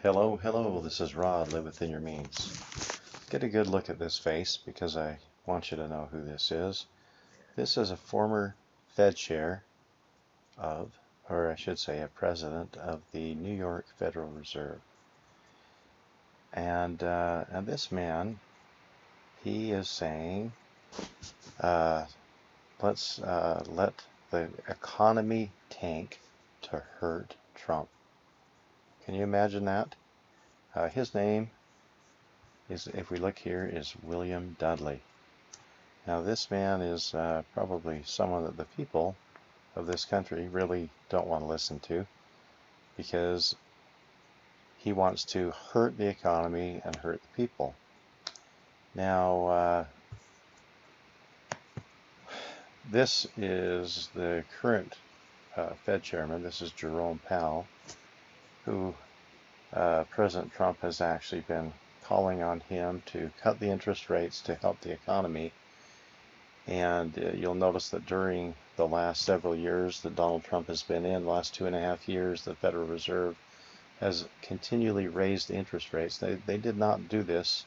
Hello, hello, this is Rod, Live Within Your Means. Get a good look at this face because I want you to know who this is. This is a former Fed chair of, or I should say a president of the New York Federal Reserve. And this man, he is saying, let's let the economy tank to hurt Trump. Can you imagine that? His name is, if we look here, is William Dudley. Now this man is probably someone that the people of this country really don't want to listen to, because he wants to hurt the economy and hurt the people. Now this is the current Fed chairman. This is Jerome Powell, who President Trump has actually been calling on him to cut the interest rates to help the economy. And you'll notice that during the last several years that Donald Trump has been in, the last 2.5 years, the Federal Reserve has continually raised interest rates. They did not do this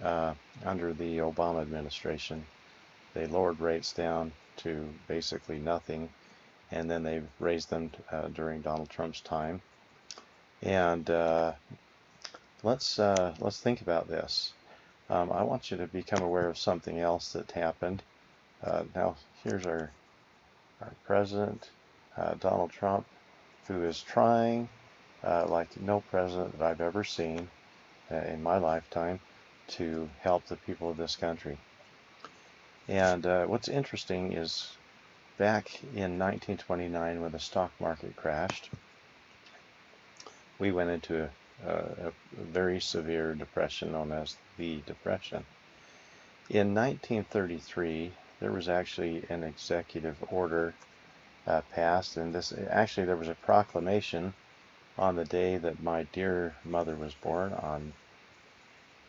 under the Obama administration. They lowered rates down to basically nothing, and then they raised them during Donald Trump's time. And let's think about this. I want you to become aware of something else that happened. Now, here's our president, Donald Trump, who is trying, like no president that I've ever seen in my lifetime, to help the people of this country. And what's interesting is back in 1929, when the stock market crashed, we went into a very severe depression known as the Depression. In 1933, there was actually an executive order passed, and there was a proclamation on the day that my dear mother was born, on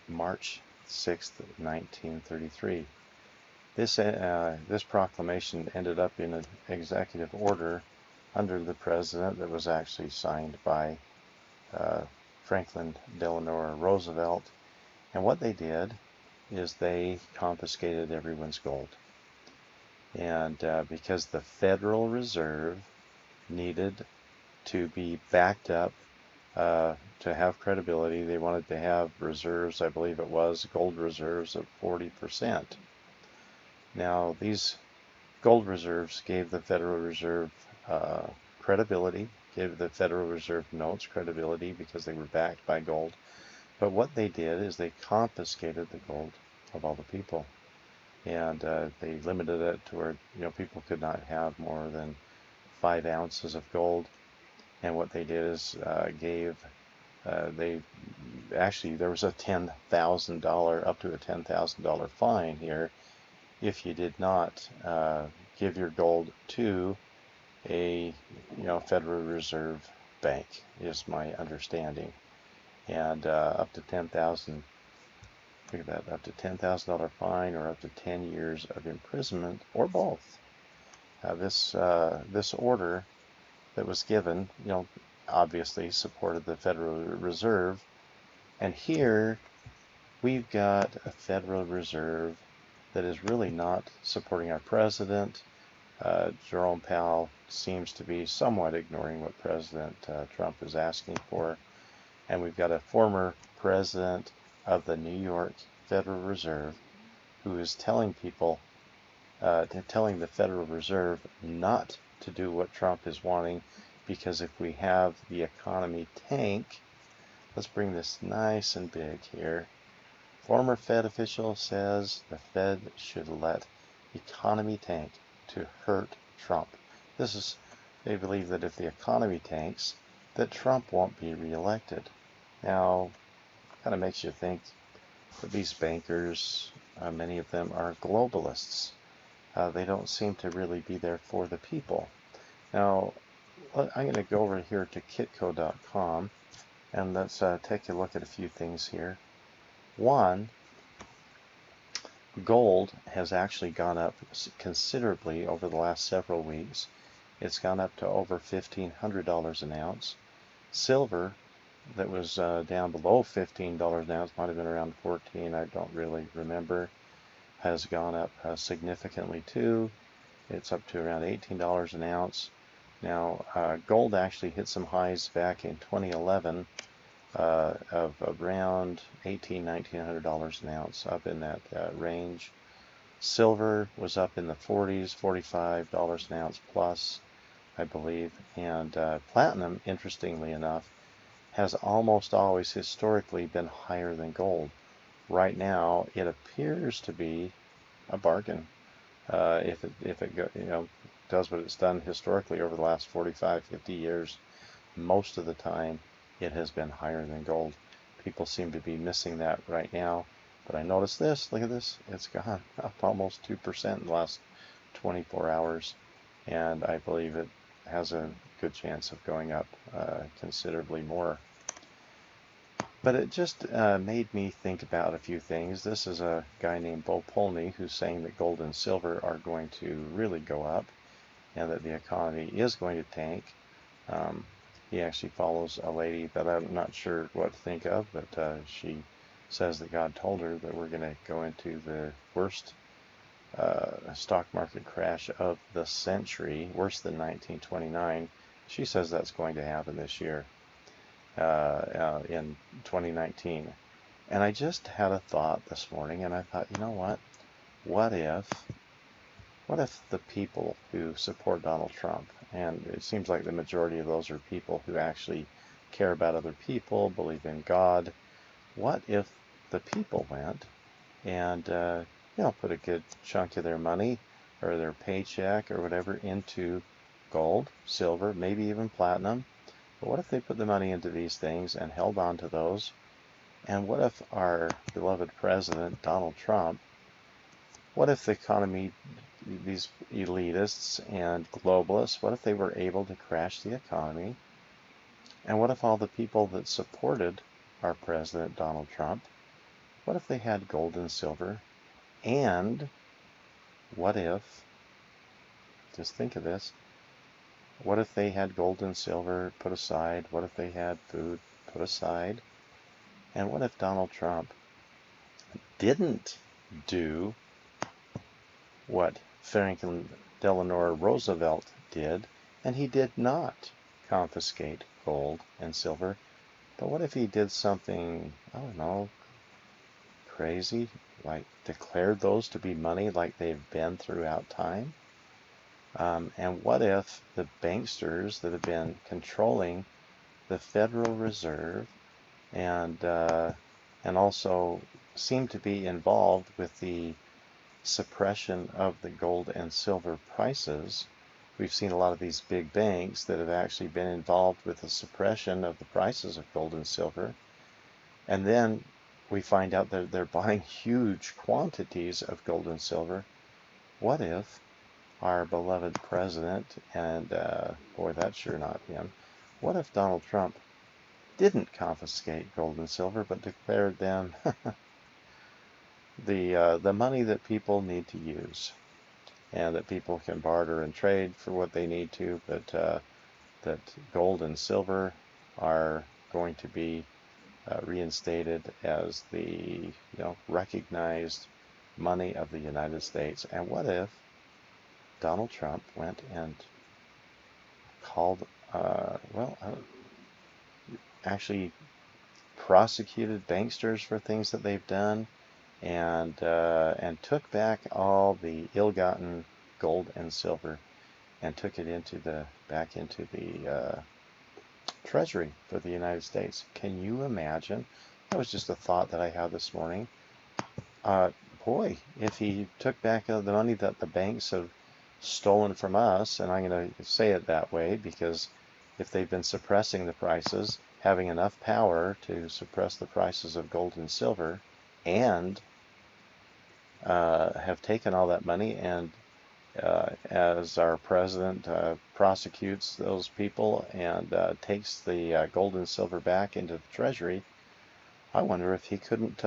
March 6th, 1933. This proclamation ended up in an executive order under the president that was actually signed by Franklin Delano Roosevelt. And what they did is they confiscated everyone's gold. And because the Federal Reserve needed to be backed up to have credibility, they wanted to have reserves, I believe it was gold reserves of 40%. Now these gold reserves gave the Federal Reserve credibility, gave the Federal Reserve notes credibility because they were backed by gold. But what they did is they confiscated the gold of all the people, and they limited it to where people could not have more than 5 ounces of gold. And what they did is there was a $10,000 up to a $10,000 fine here if you did not give your gold to a Federal Reserve bank, is my understanding. And up to $10,000, think of that, up to $10,000 fine, or up to 10 years of imprisonment, or both. This order that was given, obviously supported the Federal Reserve. And here we've got a Federal Reserve that is really not supporting our president. Jerome Powell seems to be somewhat ignoring what President Trump is asking for. And we've got a former president of the New York Federal Reserve who is telling people, telling the Federal Reserve not to do what Trump is wanting, because if we have the economy tank, let's bring this nice and big here. Former Fed official says the Fed should let economy tank to hurt Trump. They believe that if the economy tanks, that Trump won't be reelected. Now, kind of makes you think that these bankers, many of them are globalists. They don't seem to really be there for the people. Now, I'm going to go over here to kitco.com, and let's take a look at a few things here. One, gold has actually gone up considerably over the last several weeks. It's gone up to over $1,500 an ounce. Silver that was down below $15 an ounce, might have been around 14, I don't really remember, has gone up significantly too. It's up to around $18 an ounce. Now, gold actually hit some highs back in 2011 of around $1,900 an ounce, up in that range. Silver was up in the 40s, $45 an ounce plus, I believe. And platinum, interestingly enough, has almost always historically been higher than gold. Right now, it appears to be a bargain. If it does what it's done historically over the last 45, 50 years, most of the time it has been higher than gold. People seem to be missing that right now. But I noticed this, look at this, it's gone up almost 2% in the last 24 hours. And I believe it has a good chance of going up considerably more. But it just made me think about a few things. This is a guy named Bo Polney who's saying that gold and silver are going to really go up and that the economy is going to tank. He actually follows a lady that I'm not sure what to think of, but she says that God told her that we're going to go into the worst stock market crash of the century, worse than 1929. She says that's going to happen this year. In 2019. And I just had a thought this morning, and I thought, you know what? What if the people who support Donald Trump, and it seems like the majority of those are people who actually care about other people, believe in God, what if the people went and put a good chunk of their money or their paycheck or whatever into gold, silver, maybe even platinum? But what if they put the money into these things and held on to those? And what if our beloved president, Donald Trump, what if the economy, these elitists and globalists, what if they were able to crash the economy? And what if all the people that supported our president, Donald Trump, what if they had gold and silver? And what if, just think of this, what if they had gold and silver put aside? What if they had food put aside? And what if Donald Trump didn't do what Franklin Delano Roosevelt did, and he did not confiscate gold and silver? But what if he did something, I don't know, crazy, like declared those to be money like they've been throughout time? And what if the banksters that have been controlling the Federal Reserve and also seem to be involved with the suppression of the gold and silver prices? We've seen a lot of these big banks that have actually been involved with the suppression of the prices of gold and silver. And then we find out that they're buying huge quantities of gold and silver. What if our beloved president, and boy, that's sure not him, what if Donald Trump didn't confiscate gold and silver, but declared them the money that people need to use, and that people can barter and trade for what they need to, but that gold and silver are going to be reinstated as the recognized money of the United States? And what if Donald Trump went and called, actually prosecuted banksters for things that they've done, and took back all the ill-gotten gold and silver and took it back into the Treasury for the United States? Can you imagine? That was just a thought that I had this morning. Boy, if he took back the money that the banks have stolen from us, and I'm going to say it that way because if they've been suppressing the prices, having enough power to suppress the prices of gold and silver, and have taken all that money, and as our president prosecutes those people and takes the gold and silver back into the Treasury, I wonder if he couldn't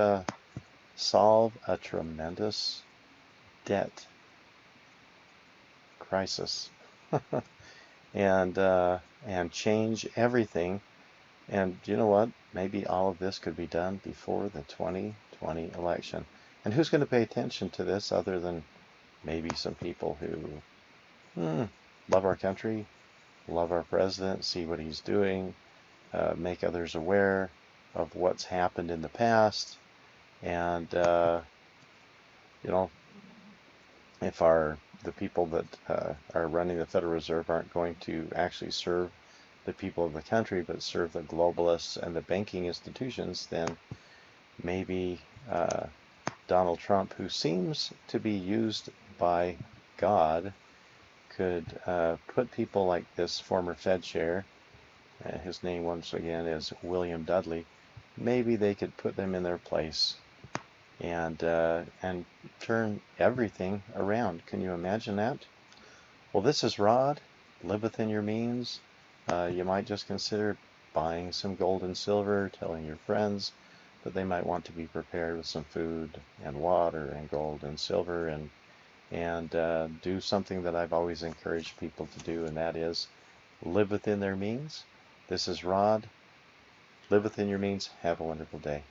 solve a tremendous debt crisis and change everything And you know what? Maybe all of this could be done before the 2020 election. And who's going to pay attention to this other than maybe some people who love our country, love our president, see what he's doing, make others aware of what's happened in the past, and you know, if the people that are running the Federal Reserve aren't going to actually serve the people of the country, but serve the globalists and the banking institutions, then maybe Donald Trump, who seems to be used by God, could put people like this former Fed chair, his name once again is William Dudley, maybe they could put them in their place and turn everything around. Can you imagine that? Well, this is Rod. Live within your means. You might just consider buying some gold and silver, telling your friends that they might want to be prepared with some food and water and gold and silver, and do something that I've always encouraged people to do, and that is live within their means. This is Rod. Live within your means. Have a wonderful day.